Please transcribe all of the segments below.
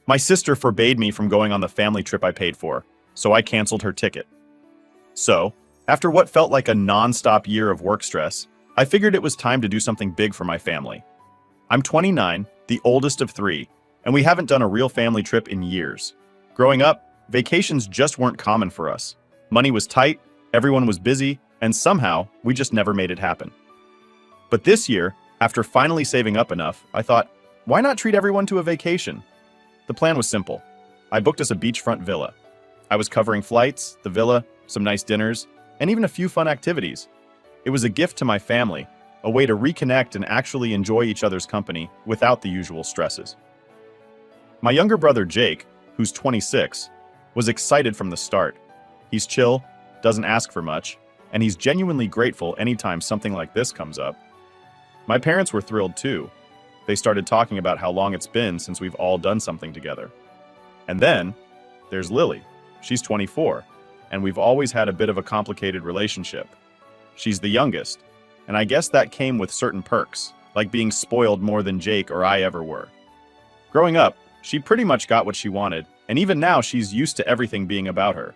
My sister forbade me from going on the family trip I paid for, so I canceled her ticket. So, after what felt like a non-stop year of work stress, I figured it was time to do something big for my family. I'm 29, the oldest of three, and we haven't done a real family trip in years. Growing up, vacations just weren't common for us. Money was tight, everyone was busy, and somehow, we just never made it happen. But this year, after finally saving up enough, I thought, why not treat everyone to a vacation? The plan was simple. I booked us a beachfront villa. I was covering flights, the villa, some nice dinners, and even a few fun activities. It was a gift to my family, a way to reconnect and actually enjoy each other's company without the usual stresses. My younger brother Jake, who's 26, was excited from the start. He's chill, doesn't ask for much, and he's genuinely grateful anytime something like this comes up. My parents were thrilled too. They started talking about how long it's been since we've all done something together. And then, there's Lily. She's 24, and we've always had a bit of a complicated relationship. She's the youngest, and I guess that came with certain perks, like being spoiled more than Jake or I ever were. Growing up, she pretty much got what she wanted, and even now she's used to everything being about her.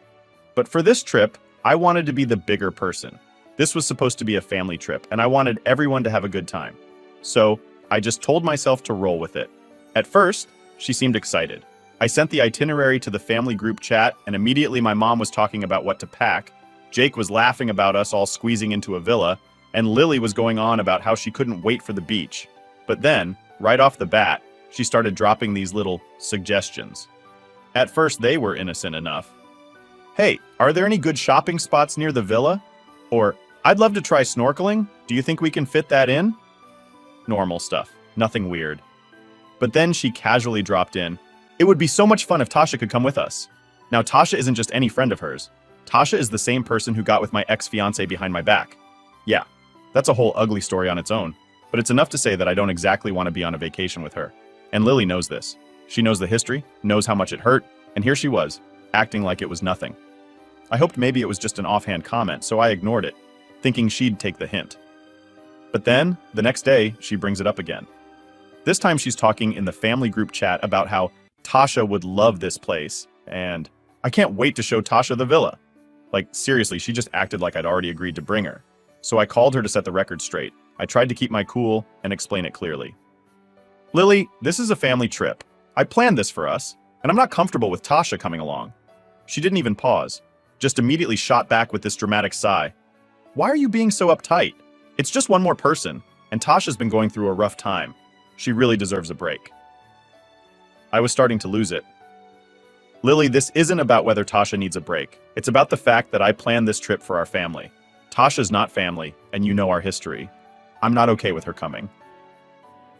But for this trip, I wanted to be the bigger person. This was supposed to be a family trip, and I wanted everyone to have a good time. So, I just told myself to roll with it. At first, she seemed excited. I sent the itinerary to the family group chat, and immediately my mom was talking about what to pack. Jake was laughing about us all squeezing into a villa, and Lily was going on about how she couldn't wait for the beach. But then, right off the bat, she started dropping these little suggestions. At first, they were innocent enough. Hey, are there any good shopping spots near the villa? Or, I'd love to try snorkeling. Do you think we can fit that in? Normal stuff, nothing weird. But then she casually dropped in, it would be so much fun if Tasha could come with us. Now, Tasha isn't just any friend of hers. Tasha is the same person who got with my ex-fiancé behind my back. Yeah, that's a whole ugly story on its own, but it's enough to say that I don't exactly want to be on a vacation with her. And Lily knows this. She knows the history, knows how much it hurt, and here she was, acting like it was nothing. I hoped maybe it was just an offhand comment, so I ignored it, thinking she'd take the hint. But then, the next day, she brings it up again. This time she's talking in the family group chat about how Tasha would love this place, and I can't wait to show Tasha the villa. Like, seriously, she just acted like I'd already agreed to bring her. So I called her to set the record straight. I tried to keep my cool and explain it clearly. Lily, this is a family trip. I planned this for us, and I'm not comfortable with Tasha coming along. She didn't even pause, just immediately shot back with this dramatic sigh. Why are you being so uptight? It's just one more person, and Tasha's been going through a rough time. She really deserves a break. I was starting to lose it. Lily, this isn't about whether Tasha needs a break. It's about the fact that I planned this trip for our family. Tasha's not family, and you know our history. I'm not okay with her coming.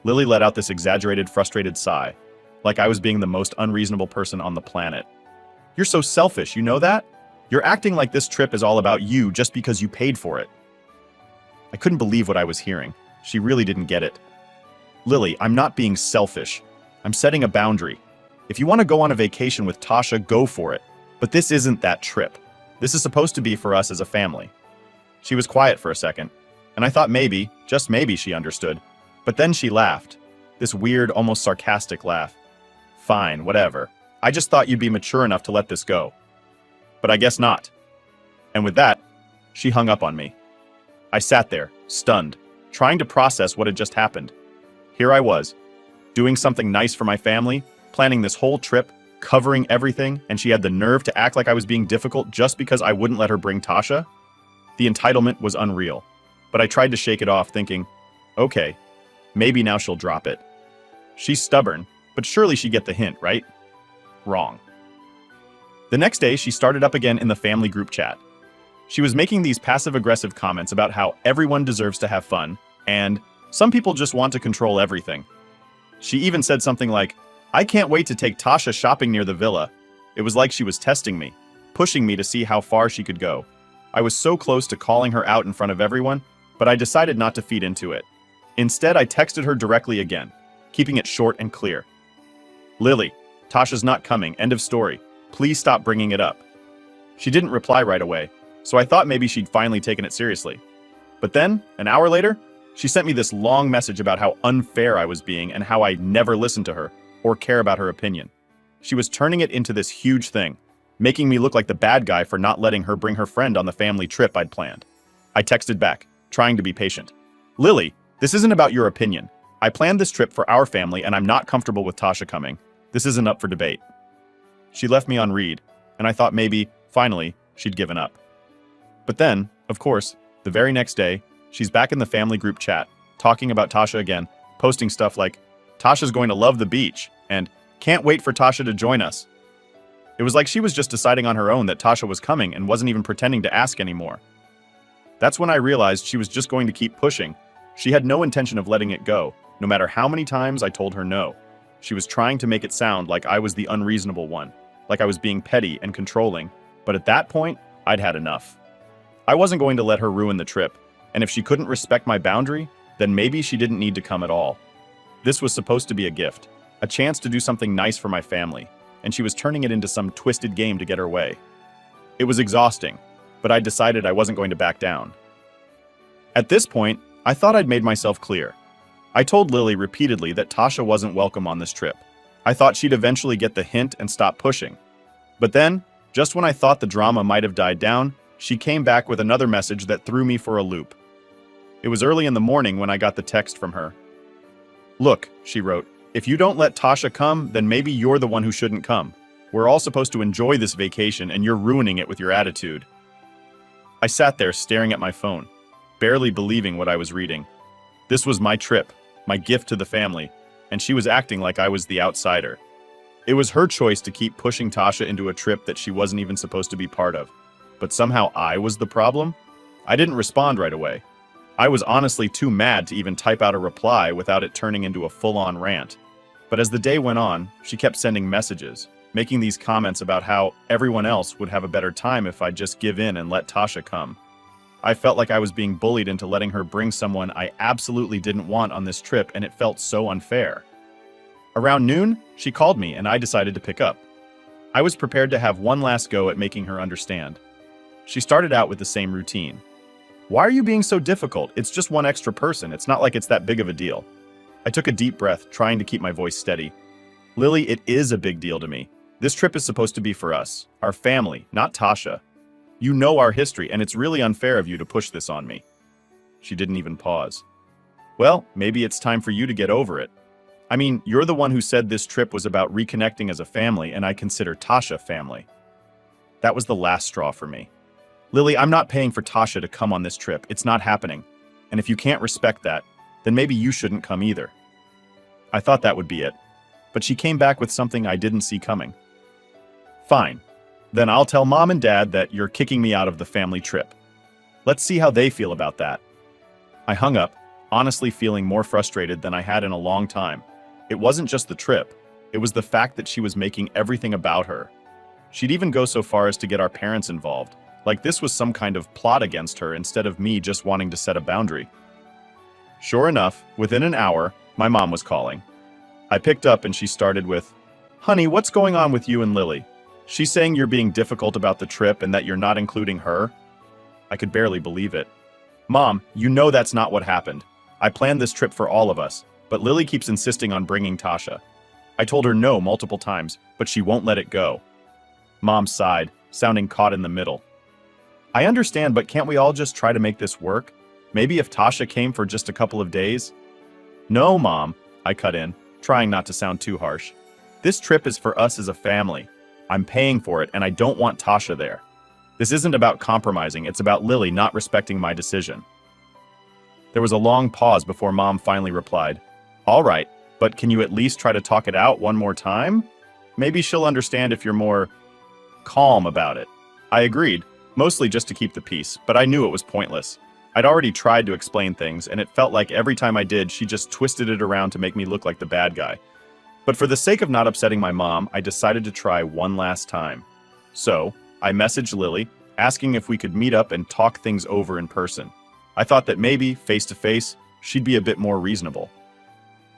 Lily let out this exaggerated, frustrated sigh, like I was being the most unreasonable person on the planet. You're so selfish, you know that? You're acting like this trip is all about you just because you paid for it. I couldn't believe what I was hearing. She really didn't get it. Lily, I'm not being selfish. I'm setting a boundary. If you want to go on a vacation with Tasha, go for it. But this isn't that trip. This is supposed to be for us as a family. She was quiet for a second, and I thought maybe, just maybe, she understood. But then she laughed. This weird, almost sarcastic laugh. Fine, whatever. I just thought you'd be mature enough to let this go. But I guess not. And with that, she hung up on me. I sat there, stunned, trying to process what had just happened. Here I was, doing something nice for my family, planning this whole trip, covering everything, and she had the nerve to act like I was being difficult just because I wouldn't let her bring Tasha? The entitlement was unreal, but I tried to shake it off, thinking, okay, maybe now she'll drop it. She's stubborn, but surely she'd get the hint, right? Wrong. The next day, she started up again in the family group chat. She was making these passive-aggressive comments about how everyone deserves to have fun, and some people just want to control everything. She even said something like, I can't wait to take Tasha shopping near the villa. It was like she was testing me, pushing me to see how far she could go. I was so close to calling her out in front of everyone, but I decided not to feed into it. Instead, I texted her directly again, keeping it short and clear. Lily, Tasha's not coming, end of story. Please stop bringing it up. She didn't reply right away, so I thought maybe she'd finally taken it seriously. But then, an hour later, she sent me this long message about how unfair I was being and how I never listened to her or care about her opinion. She was turning it into this huge thing, making me look like the bad guy for not letting her bring her friend on the family trip I'd planned. I texted back, trying to be patient. Lily, this isn't about your opinion. I planned this trip for our family and I'm not comfortable with Tasha coming. This isn't up for debate. She left me on read, and I thought maybe, finally, she'd given up. But then, of course, the very next day, she's back in the family group chat, talking about Tasha again, posting stuff like, Tasha's going to love the beach, and can't wait for Tasha to join us. It was like she was just deciding on her own that Tasha was coming and wasn't even pretending to ask anymore. That's when I realized she was just going to keep pushing. She had no intention of letting it go, no matter how many times I told her no. She was trying to make it sound like I was the unreasonable one, like I was being petty and controlling, but at that point, I'd had enough. I wasn't going to let her ruin the trip, and if she couldn't respect my boundary, then maybe she didn't need to come at all. This was supposed to be a gift, a chance to do something nice for my family, and she was turning it into some twisted game to get her way. It was exhausting, but I decided I wasn't going to back down. At this point, I thought I'd made myself clear. I told Lily repeatedly that Tasha wasn't welcome on this trip. I thought she'd eventually get the hint and stop pushing. But then, just when I thought the drama might have died down, she came back with another message that threw me for a loop. It was early in the morning when I got the text from her. Look, she wrote, if you don't let Tasha come, then maybe you're the one who shouldn't come. We're all supposed to enjoy this vacation and you're ruining it with your attitude. I sat there staring at my phone, barely believing what I was reading. This was my trip, my gift to the family, and she was acting like I was the outsider. It was her choice to keep pushing Tasha into a trip that she wasn't even supposed to be part of. But somehow I was the problem? I didn't respond right away. I was honestly too mad to even type out a reply without it turning into a full-on rant. But as the day went on, she kept sending messages, making these comments about how everyone else would have a better time if I'd just give in and let Tasha come. I felt like I was being bullied into letting her bring someone I absolutely didn't want on this trip, and it felt so unfair. Around noon, she called me and I decided to pick up. I was prepared to have one last go at making her understand. She started out with the same routine. Why are you being so difficult? It's just one extra person. It's not like it's that big of a deal. I took a deep breath, trying to keep my voice steady. Lily, it is a big deal to me. This trip is supposed to be for us, our family, not Tasha. You know our history, and it's really unfair of you to push this on me. She didn't even pause. Well, maybe it's time for you to get over it. I mean, you're the one who said this trip was about reconnecting as a family, and I consider Tasha family. That was the last straw for me. Lily, I'm not paying for Tasha to come on this trip. It's not happening. And if you can't respect that, then maybe you shouldn't come either. I thought that would be it. But she came back with something I didn't see coming. Fine. Then I'll tell Mom and Dad that you're kicking me out of the family trip. Let's see how they feel about that. I hung up, honestly feeling more frustrated than I had in a long time. It wasn't just the trip. It was the fact that she was making everything about her. She'd even go so far as to get our parents involved, like this was some kind of plot against her instead of me just wanting to set a boundary. Sure enough, within an hour, my mom was calling. I picked up and she started with, "Honey, what's going on with you and Lily? She's saying you're being difficult about the trip and that you're not including her?" I could barely believe it. "Mom, you know that's not what happened. I planned this trip for all of us, but Lily keeps insisting on bringing Tasha. I told her no multiple times, but she won't let it go." Mom sighed, sounding caught in the middle. "I understand, but can't we all just try to make this work? Maybe if Tasha came for just a couple of days?" "No, Mom," I cut in, trying not to sound too harsh. "This trip is for us as a family. I'm paying for it, and I don't want Tasha there. This isn't about compromising, it's about Lily not respecting my decision." There was a long pause before Mom finally replied, "All right, but can you at least try to talk it out one more time? Maybe she'll understand if you're more calm about it." I agreed, mostly just to keep the peace, but I knew it was pointless. I'd already tried to explain things, and it felt like every time I did, she just twisted it around to make me look like the bad guy. But for the sake of not upsetting my mom, I decided to try one last time. So, I messaged Lily, asking if we could meet up and talk things over in person. I thought that maybe, face-to-face, she'd be a bit more reasonable.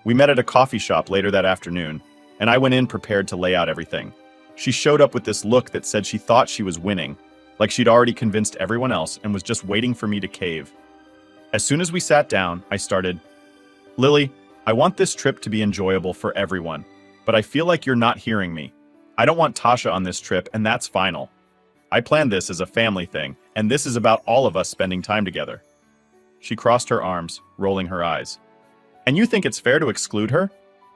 We met at a coffee shop later that afternoon, and I went in prepared to lay out everything. She showed up with this look that said she thought she was winning, like she'd already convinced everyone else and was just waiting for me to cave. As soon as we sat down, I started, "Lily, I want this trip to be enjoyable for everyone, but I feel like you're not hearing me. I don't want Tasha on this trip, and that's final. I planned this as a family thing, and this is about all of us spending time together. She crossed her arms, rolling her eyes. And you think it's fair to exclude her?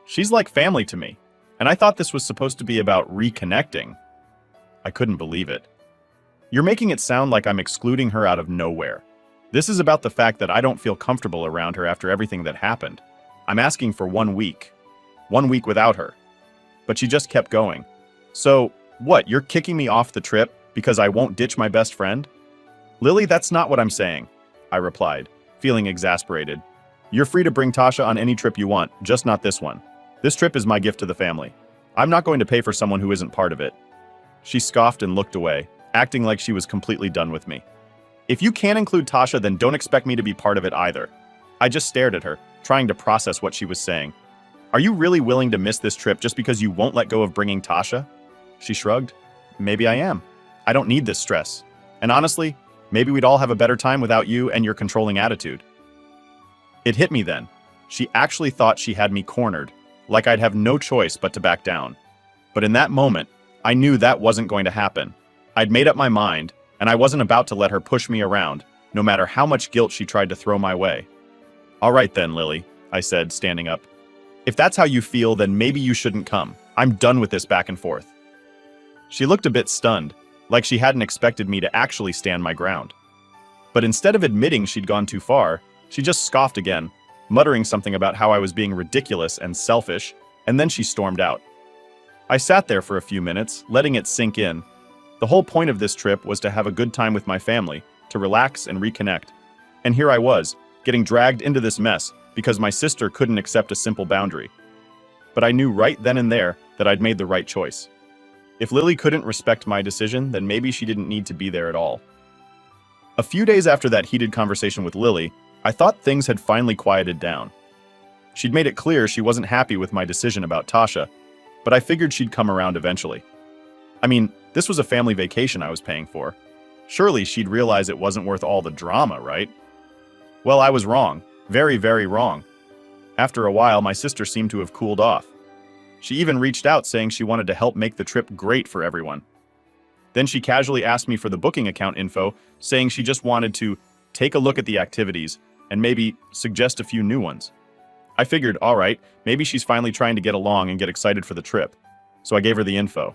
She's like family to me, and I thought this was supposed to be about reconnecting. I couldn't believe it. You're making it sound like I'm excluding her out of nowhere. This is about the fact that I don't feel comfortable around her after everything that happened. I'm asking for 1 week. 1 week without her. But she just kept going. So, what, you're kicking me off the trip because I won't ditch my best friend? Lily, that's not what I'm saying, I replied, feeling exasperated. You're free to bring Tasha on any trip you want, just not this one. This trip is my gift to the family. I'm not going to pay for someone who isn't part of it. She scoffed and looked away, acting like she was completely done with me. If you can't include Tasha, then don't expect me to be part of it either. I just stared at her, trying to process what she was saying. Are you really willing to miss this trip just because you won't let go of bringing Tasha? She shrugged. Maybe I am. I don't need this stress. And honestly, maybe we'd all have a better time without you and your controlling attitude. It hit me then. She actually thought she had me cornered, like I'd have no choice but to back down. But in that moment, I knew that wasn't going to happen. I'd made up my mind, and I wasn't about to let her push me around, no matter how much guilt she tried to throw my way. All right then, Lily, I said, standing up. If that's how you feel, then maybe you shouldn't come. I'm done with this back and forth. She looked a bit stunned, like she hadn't expected me to actually stand my ground. But instead of admitting she'd gone too far, she just scoffed again, muttering something about how I was being ridiculous and selfish, and then she stormed out. I sat there for a few minutes, letting it sink in. The whole point of this trip was to have a good time with my family, to relax and reconnect. And here I was, getting dragged into this mess because my sister couldn't accept a simple boundary. But I knew right then and there that I'd made the right choice. If Lily couldn't respect my decision, then maybe she didn't need to be there at all. A few days after that heated conversation with Lily, I thought things had finally quieted down. She'd made it clear she wasn't happy with my decision about Tasha, but I figured she'd come around eventually. I mean, this was a family vacation I was paying for. Surely she'd realize it wasn't worth all the drama, right? Well, I was wrong. Very, very wrong. After a while, my sister seemed to have cooled off. She even reached out saying she wanted to help make the trip great for everyone. Then she casually asked me for the booking account info, saying she just wanted to take a look at the activities and maybe suggest a few new ones. I figured, all right, maybe she's finally trying to get along and get excited for the trip. So I gave her the info.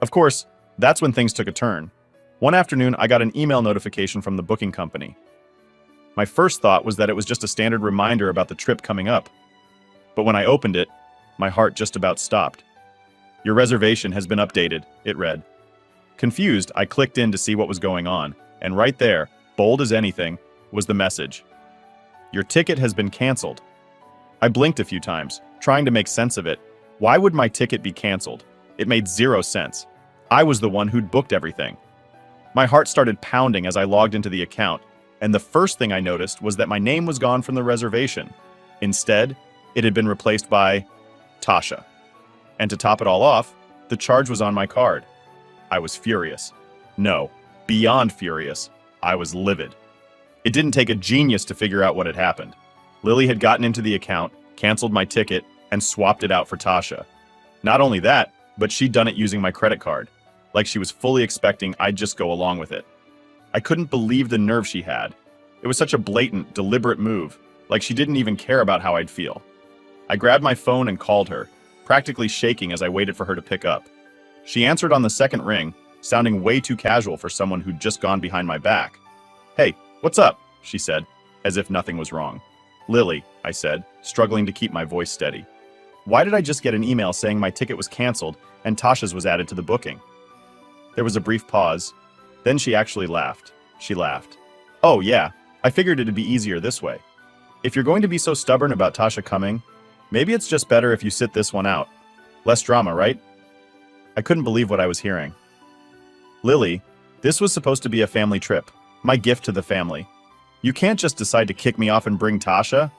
Of course, that's when things took a turn. One afternoon, I got an email notification from the booking company. My first thought was that it was just a standard reminder about the trip coming up. But when I opened it, my heart just about stopped. Your reservation has been updated, it read. Confused, I clicked in to see what was going on, and right there, bold as anything, was the message. Your ticket has been canceled. I blinked a few times, trying to make sense of it. Why would my ticket be canceled? It made zero sense. I was the one who'd booked everything. My heart started pounding as I logged into the account, and the first thing I noticed was that my name was gone from the reservation. Instead, it had been replaced by Tasha. And to top it all off, the charge was on my card. I was furious. No, beyond furious. I was livid. It didn't take a genius to figure out what had happened. Lily had gotten into the account, canceled my ticket, and swapped it out for Tasha. Not only that, but she'd done it using my credit card, like she was fully expecting I'd just go along with it. I couldn't believe the nerve she had. It was such a blatant, deliberate move, like she didn't even care about how I'd feel. I grabbed my phone and called her, practically shaking as I waited for her to pick up. She answered on the second ring, sounding way too casual for someone who'd just gone behind my back. Hey, what's up? She said, as if nothing was wrong. Lily, I said, struggling to keep my voice steady. Why did I just get an email saying my ticket was canceled and Tasha's was added to the booking? There was a brief pause. Then she actually laughed. She laughed. Oh yeah, I figured it'd be easier this way. If you're going to be so stubborn about Tasha coming, maybe it's just better if you sit this one out. Less drama, right? I couldn't believe what I was hearing. Lily, this was supposed to be a family trip. My gift to the family. You can't just decide to kick me off and bring Tasha.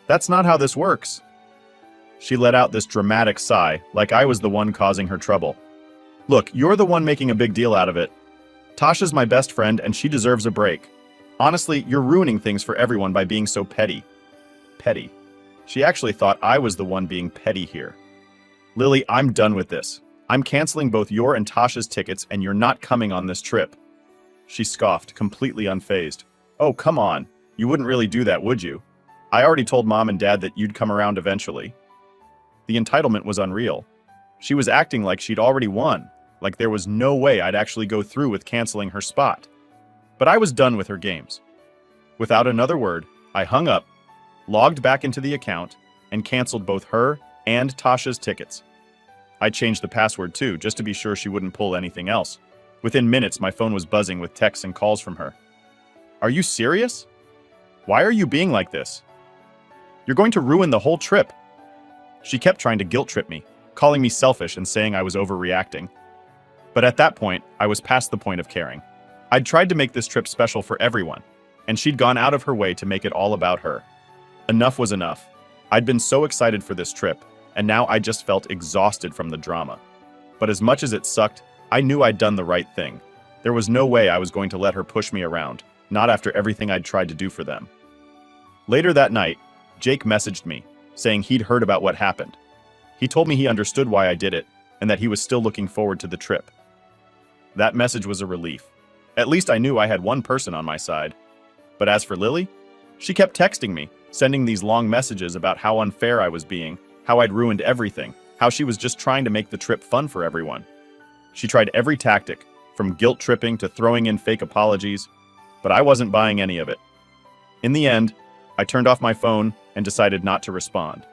That's not how this works. She let out this dramatic sigh, like I was the one causing her trouble. Look, you're the one making a big deal out of it. Tasha's my best friend and she deserves a break. Honestly, you're ruining things for everyone by being so petty. Petty. She actually thought I was the one being petty here. Lily, I'm done with this. I'm canceling both your and Tasha's tickets and you're not coming on this trip." She scoffed, completely unfazed. "Oh, come on. You wouldn't really do that, would you? I already told Mom and Dad that you'd come around eventually." The entitlement was unreal. She was acting like she'd already won, like there was no way I'd actually go through with canceling her spot. But I was done with her games. Without another word, I hung up, logged back into the account, and canceled both her and Tasha's tickets. I changed the password too, just to be sure she wouldn't pull anything else. Within minutes, my phone was buzzing with texts and calls from her. "Are you serious? Why are you being like this? You're going to ruin the whole trip." She kept trying to guilt trip me, calling me selfish and saying I was overreacting. But at that point, I was past the point of caring. I'd tried to make this trip special for everyone, and she'd gone out of her way to make it all about her. Enough was enough. I'd been so excited for this trip, and now I just felt exhausted from the drama. But as much as it sucked, I knew I'd done the right thing. There was no way I was going to let her push me around, not after everything I'd tried to do for them. Later that night, Jake messaged me, saying he'd heard about what happened. He told me he understood why I did it, and that he was still looking forward to the trip. That message was a relief. At least I knew I had one person on my side. But as for Lily, she kept texting me, sending these long messages about how unfair I was being, how I'd ruined everything, how she was just trying to make the trip fun for everyone. She tried every tactic, from guilt tripping to throwing in fake apologies, but I wasn't buying any of it. In the end, I turned off my phone and decided not to respond.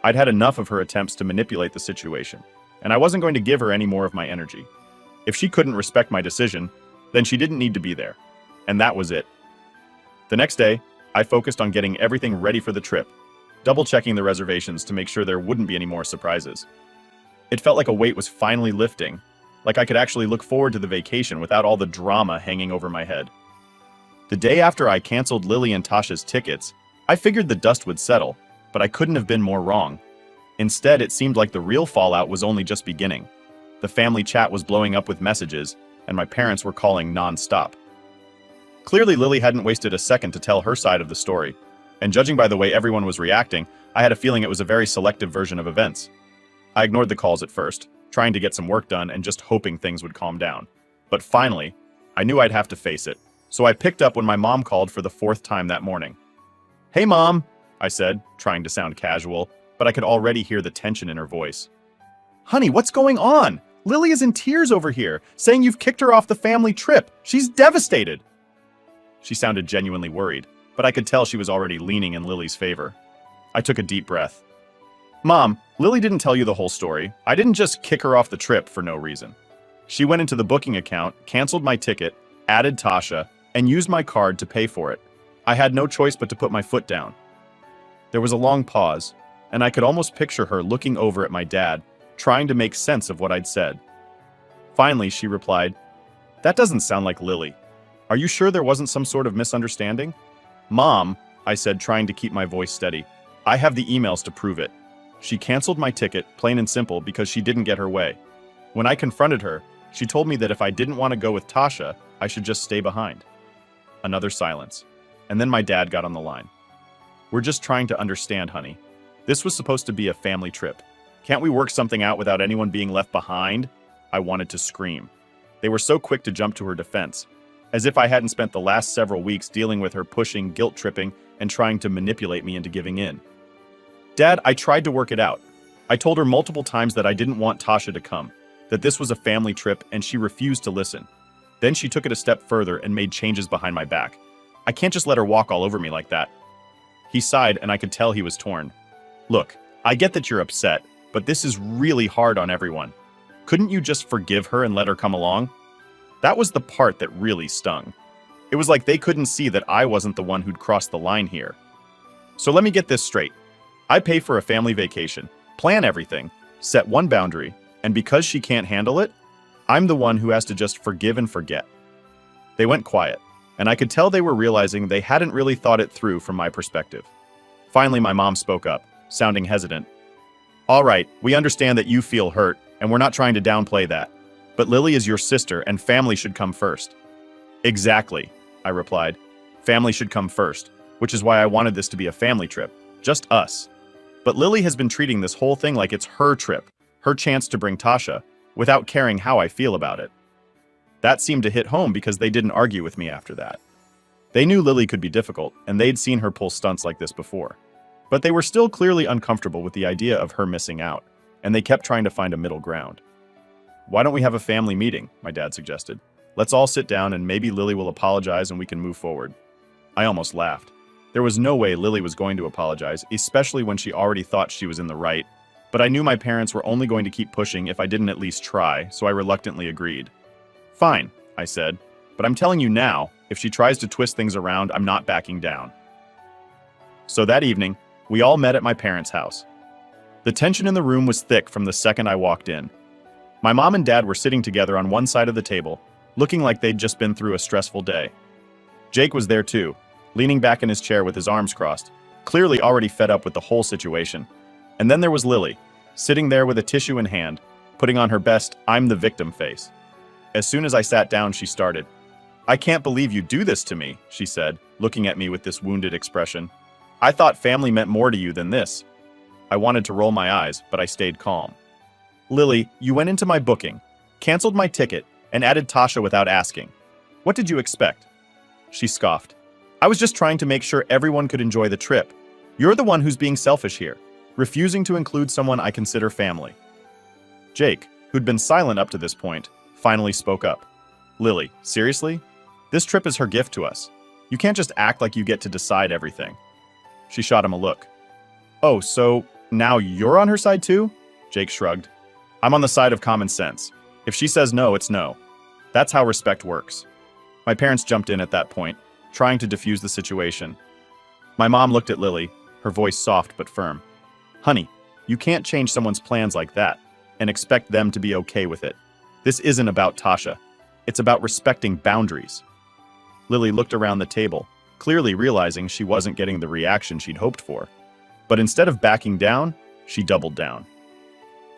I'd had enough of her attempts to manipulate the situation, and I wasn't going to give her any more of my energy. If she couldn't respect my decision, then she didn't need to be there. And that was it. The next day, I focused on getting everything ready for the trip, double-checking the reservations to make sure there wouldn't be any more surprises. It felt like a weight was finally lifting, like I could actually look forward to the vacation without all the drama hanging over my head. The day after I canceled Lily and Tasha's tickets, I figured the dust would settle, but I couldn't have been more wrong. Instead, it seemed like the real fallout was only just beginning. The family chat was blowing up with messages, and my parents were calling non-stop. Clearly, Lily hadn't wasted a second to tell her side of the story, and judging by the way everyone was reacting, I had a feeling it was a very selective version of events. I ignored the calls at first, trying to get some work done and just hoping things would calm down. But finally, I knew I'd have to face it, so I picked up when my mom called for the 4th time that morning. "Hey, Mom," I said, trying to sound casual, but I could already hear the tension in her voice. "Honey, what's going on? Lily is in tears over here, saying you've kicked her off the family trip. She's devastated." She sounded genuinely worried, but I could tell she was already leaning in Lily's favor. I took a deep breath. "Mom, Lily didn't tell you the whole story. I didn't just kick her off the trip for no reason. She went into the booking account, canceled my ticket, added Tasha, and used my card to pay for it. I had no choice but to put my foot down." There was a long pause, and I could almost picture her looking over at my dad, trying to make sense of what I'd said. Finally, she replied, "That doesn't sound like Lily. Are you sure there wasn't some sort of misunderstanding?" "Mom," I said, trying to keep my voice steady, "I have the emails to prove it. She canceled my ticket, plain and simple, because she didn't get her way. When I confronted her, she told me that if I didn't want to go with Tasha, I should just stay behind." Another silence, and then my dad got on the line. "We're just trying to understand, honey. This was supposed to be a family trip. Can't we work something out without anyone being left behind?" I wanted to scream. They were so quick to jump to her defense, as if I hadn't spent the last several weeks dealing with her pushing, guilt-tripping, and trying to manipulate me into giving in. "Dad, I tried to work it out. I told her multiple times that I didn't want Tasha to come, that this was a family trip, and she refused to listen. Then she took it a step further and made changes behind my back. I can't just let her walk all over me like that." He sighed, and I could tell he was torn. "Look, I get that you're upset, but this is really hard on everyone. Couldn't you just forgive her and let her come along?" That was the part that really stung. It was like they couldn't see that I wasn't the one who'd crossed the line here. "So let me get this straight. I pay for a family vacation, plan everything, set one boundary, and because she can't handle it, I'm the one who has to just forgive and forget." They went quiet, and I could tell they were realizing they hadn't really thought it through from my perspective. Finally, my mom spoke up, sounding hesitant. "All right, we understand that you feel hurt, and we're not trying to downplay that. But Lily is your sister, and family should come first." "Exactly," I replied. "Family should come first, which is why I wanted this to be a family trip, just us. But Lily has been treating this whole thing like it's her trip, her chance to bring Tasha, without caring how I feel about it. That seemed to hit home because they didn't argue with me after that. They knew Lily could be difficult, and they'd seen her pull stunts like this before. But they were still clearly uncomfortable with the idea of her missing out, and they kept trying to find a middle ground. "Why don't we have a family meeting?" my dad suggested. "Let's all sit down and maybe Lily will apologize and we can move forward." I almost laughed. There was no way Lily was going to apologize, especially when she already thought she was in the right. But I knew my parents were only going to keep pushing if I didn't at least try, so I reluctantly agreed. "Fine," I said, "but I'm telling you now, if she tries to twist things around, I'm not backing down." So that evening, we all met at my parents' house. The tension in the room was thick from the second I walked in. My mom and dad were sitting together on one side of the table, looking like they'd just been through a stressful day. Jake was there too, leaning back in his chair with his arms crossed, clearly already fed up with the whole situation. And then there was Lily, sitting there with a tissue in hand, putting on her best "I'm the victim" face. As soon as I sat down, she started. "I can't believe you do this to me," she said, looking at me with this wounded expression. "I thought family meant more to you than this." I wanted to roll my eyes, but I stayed calm. "Lily, you went into my booking, canceled my ticket, and added Tasha without asking. What did you expect?" She scoffed. "I was just trying to make sure everyone could enjoy the trip. You're the one who's being selfish here, refusing to include someone I consider family." Jake, who'd been silent up to this point, finally spoke up. "Lily, seriously? This trip is her gift to us. You can't just act like you get to decide everything." She shot him a look. "Oh, so now you're on her side too?" Jake shrugged. "I'm on the side of common sense. If she says no, it's no. That's how respect works." My parents jumped in at that point, trying to defuse the situation. My mom looked at Lily, her voice soft but firm. "Honey, you can't change someone's plans like that and expect them to be okay with it. This isn't about Tasha. It's about respecting boundaries." Lily looked around the table, clearly realizing she wasn't getting the reaction she'd hoped for. But instead of backing down, she doubled down.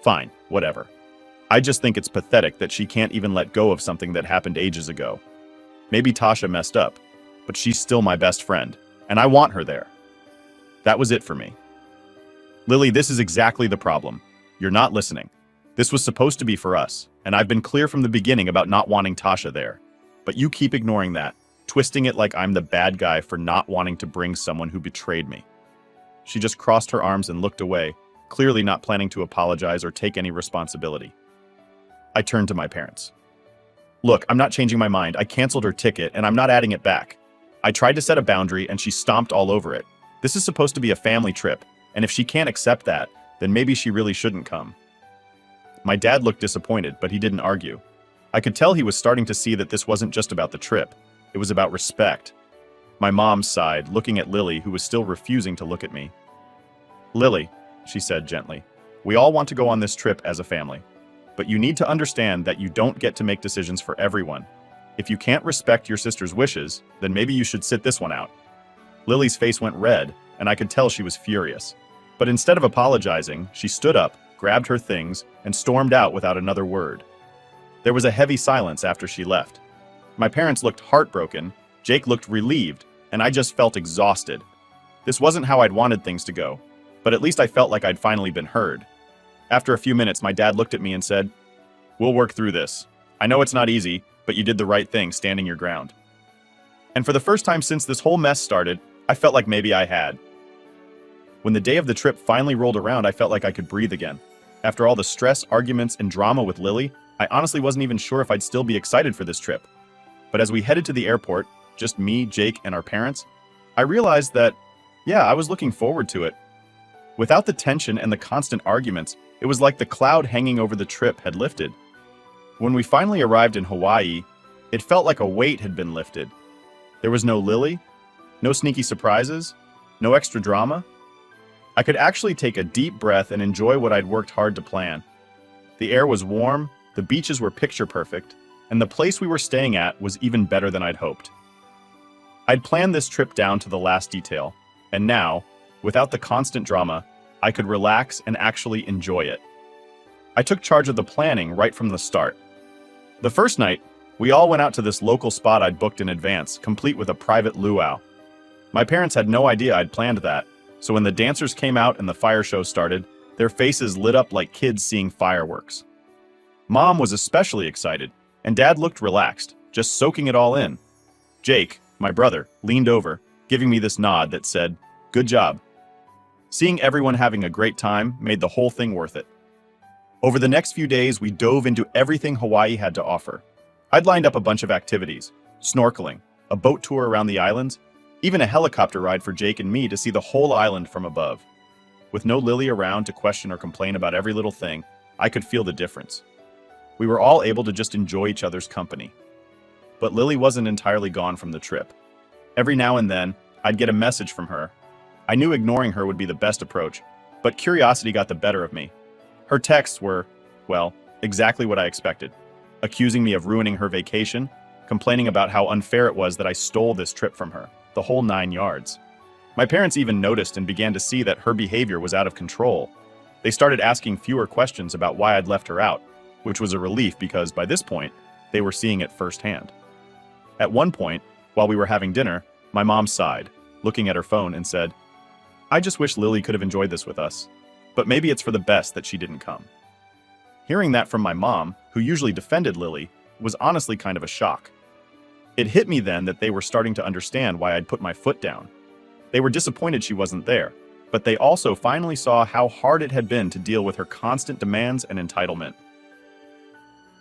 "Fine, whatever. I just think it's pathetic that she can't even let go of something that happened ages ago. Maybe Tasha messed up, but she's still my best friend, and I want her there." That was it for me. "Lily, this is exactly the problem. You're not listening. This was supposed to be for us, and I've been clear from the beginning about not wanting Tasha there. But you keep ignoring that, twisting it like I'm the bad guy for not wanting to bring someone who betrayed me." She just crossed her arms and looked away, clearly not planning to apologize or take any responsibility. I turned to my parents. "Look, I'm not changing my mind. I canceled her ticket, and I'm not adding it back. I tried to set a boundary, and she stomped all over it. This is supposed to be a family trip, and if she can't accept that, then maybe she really shouldn't come." My dad looked disappointed, but he didn't argue. I could tell he was starting to see that this wasn't just about the trip. It was about respect. My mom sighed, looking at Lily, who was still refusing to look at me. "Lily," she said gently, "we all want to go on this trip as a family. But you need to understand that you don't get to make decisions for everyone. If you can't respect your sister's wishes, then maybe you should sit this one out." Lily's face went red, and I could tell she was furious. But instead of apologizing, she stood up, grabbed her things, and stormed out without another word. There was a heavy silence after she left. My parents looked heartbroken, Jake looked relieved, and I just felt exhausted. This wasn't how I'd wanted things to go, but at least I felt like I'd finally been heard. After a few minutes, my dad looked at me and said, "We'll work through this. I know it's not easy, but you did the right thing standing your ground." And for the first time since this whole mess started, I felt like maybe I had. When the day of the trip finally rolled around, I felt like I could breathe again. After all the stress, arguments, and drama with Lily, I honestly wasn't even sure if I'd still be excited for this trip. But as we headed to the airport, just me, Jake, and our parents, I realized that, yeah, I was looking forward to it. Without the tension and the constant arguments, it was like the cloud hanging over the trip had lifted. When we finally arrived in Hawaii, it felt like a weight had been lifted. There was no Lily, no sneaky surprises, no extra drama. I could actually take a deep breath and enjoy what I'd worked hard to plan. The air was warm, the beaches were picture perfect, and the place we were staying at was even better than I'd hoped. I'd planned this trip down to the last detail, and now, without the constant drama, I could relax and actually enjoy it. I took charge of the planning right from the start. The first night, we all went out to this local spot I'd booked in advance, complete with a private luau. My parents had no idea I'd planned that, so when the dancers came out and the fire show started, their faces lit up like kids seeing fireworks. Mom was especially excited, and Dad looked relaxed, just soaking it all in. Jake, my brother, leaned over, giving me this nod that said, "Good job." Seeing everyone having a great time made the whole thing worth it. Over the next few days, we dove into everything Hawaii had to offer. I'd lined up a bunch of activities: snorkeling, a boat tour around the islands, even a helicopter ride for Jake and me to see the whole island from above. With no Lily around to question or complain about every little thing, I could feel the difference. We were all able to just enjoy each other's company. But Lily wasn't entirely gone from the trip. Every now and then, I'd get a message from her. I knew ignoring her would be the best approach, but curiosity got the better of me. Her texts were, well, exactly what I expected. Accusing me of ruining her vacation, complaining about how unfair it was that I stole this trip from her, the whole 9 yards. My parents even noticed and began to see that her behavior was out of control. They started asking fewer questions about why I'd left her out, which was a relief because by this point, they were seeing it firsthand. At one point, while we were having dinner, my mom sighed, looking at her phone and said, "I just wish Lily could have enjoyed this with us, but maybe it's for the best that she didn't come." Hearing that from my mom, who usually defended Lily, was honestly kind of a shock. It hit me then that they were starting to understand why I'd put my foot down. They were disappointed she wasn't there, but they also finally saw how hard it had been to deal with her constant demands and entitlement.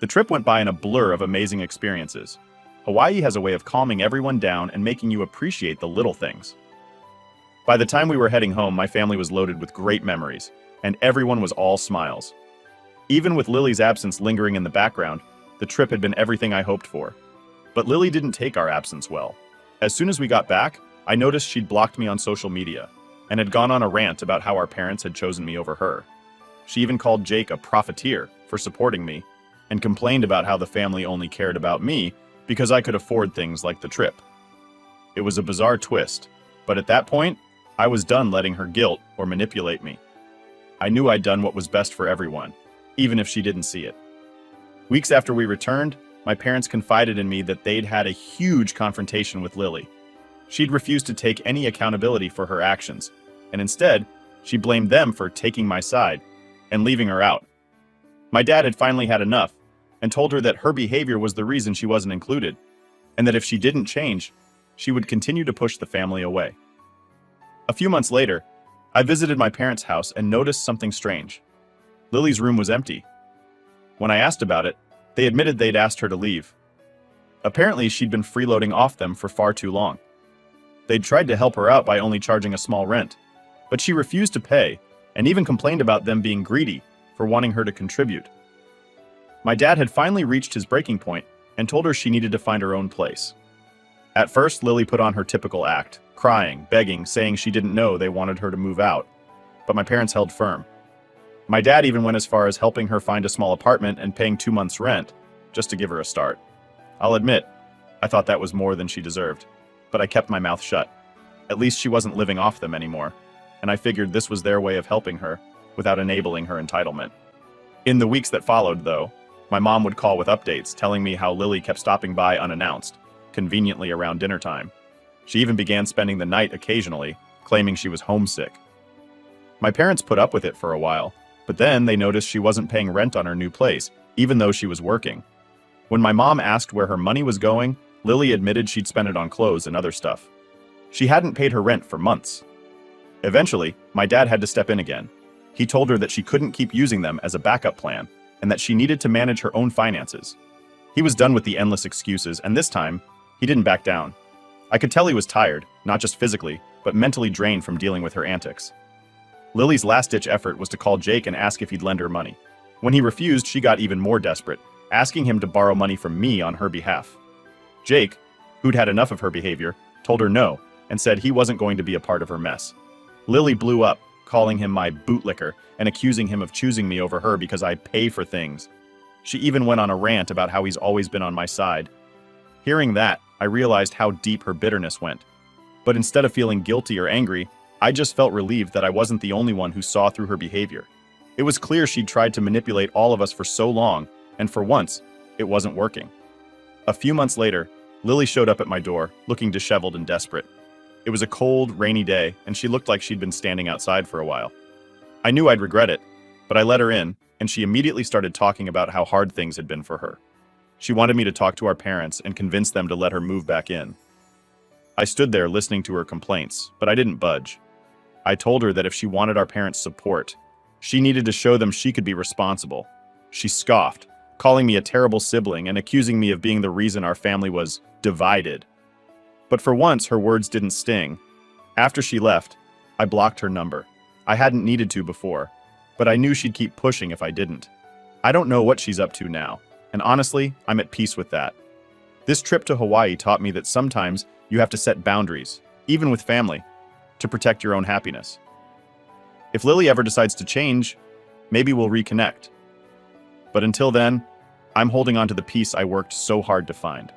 The trip went by in a blur of amazing experiences. Hawaii has a way of calming everyone down and making you appreciate the little things. By the time we were heading home, my family was loaded with great memories, and everyone was all smiles. Even with Lily's absence lingering in the background, the trip had been everything I hoped for. But Lily didn't take our absence well. As soon as we got back, I noticed she'd blocked me on social media, and had gone on a rant about how our parents had chosen me over her. She even called Jake a profiteer for supporting me, and complained about how the family only cared about me because I could afford things like the trip. It was a bizarre twist, but at that point, I was done letting her guilt or manipulate me. I knew I'd done what was best for everyone, even if she didn't see it. Weeks after we returned, my parents confided in me that they'd had a huge confrontation with Lily. She'd refused to take any accountability for her actions, and instead, she blamed them for taking my side and leaving her out. My dad had finally had enough and told her that her behavior was the reason she wasn't included, and that if she didn't change, she would continue to push the family away. A few months later, I visited my parents' house and noticed something strange. Lily's room was empty. When I asked about it, they admitted they'd asked her to leave. Apparently, she'd been freeloading off them for far too long. They'd tried to help her out by only charging a small rent, but she refused to pay and even complained about them being greedy for wanting her to contribute. My dad had finally reached his breaking point and told her she needed to find her own place. At first, Lily put on her typical act, crying, begging, saying she didn't know they wanted her to move out. But my parents held firm. My dad even went as far as helping her find a small apartment and paying 2 months' rent, just to give her a start. I'll admit, I thought that was more than she deserved, but I kept my mouth shut. At least she wasn't living off them anymore, and I figured this was their way of helping her without enabling her entitlement. In the weeks that followed, though, my mom would call with updates telling me how Lily kept stopping by unannounced, conveniently around dinner time. She even began spending the night occasionally, claiming she was homesick. My parents put up with it for a while, but then they noticed she wasn't paying rent on her new place, even though she was working. When my mom asked where her money was going, Lily admitted she'd spent it on clothes and other stuff. She hadn't paid her rent for months. Eventually, my dad had to step in again. He told her that she couldn't keep using them as a backup plan, and that she needed to manage her own finances. He was done with the endless excuses, and this time, he didn't back down. I could tell he was tired, not just physically, but mentally drained from dealing with her antics. Lily's last-ditch effort was to call Jake and ask if he'd lend her money. When he refused, she got even more desperate, asking him to borrow money from me on her behalf. Jake, who'd had enough of her behavior, told her no, and said he wasn't going to be a part of her mess. Lily blew up, calling him my bootlicker and accusing him of choosing me over her because I pay for things. She even went on a rant about how he's always been on my side. Hearing that, I realized how deep her bitterness went. But instead of feeling guilty or angry, I just felt relieved that I wasn't the only one who saw through her behavior. It was clear she'd tried to manipulate all of us for so long, and for once, it wasn't working. A few months later, Lily showed up at my door, looking disheveled and desperate. It was a cold, rainy day, and she looked like she'd been standing outside for a while. I knew I'd regret it, But I let her in, and she immediately started talking about how hard things had been for her. She wanted me to talk to our parents and convince them to let her move back in. I stood there listening to her complaints, but I didn't budge. I told her that if she wanted our parents' support, she needed to show them she could be responsible. She scoffed, calling me a terrible sibling and accusing me of being the reason our family was divided. But for once, her words didn't sting. After she left, I blocked her number. I hadn't needed to before, but I knew she'd keep pushing if I didn't. I don't know what she's up to now, and honestly, I'm at peace with that. This trip to Hawaii taught me that sometimes you have to set boundaries, even with family, to protect your own happiness. If Lily ever decides to change, maybe we'll reconnect. But until then, I'm holding on to the peace I worked so hard to find.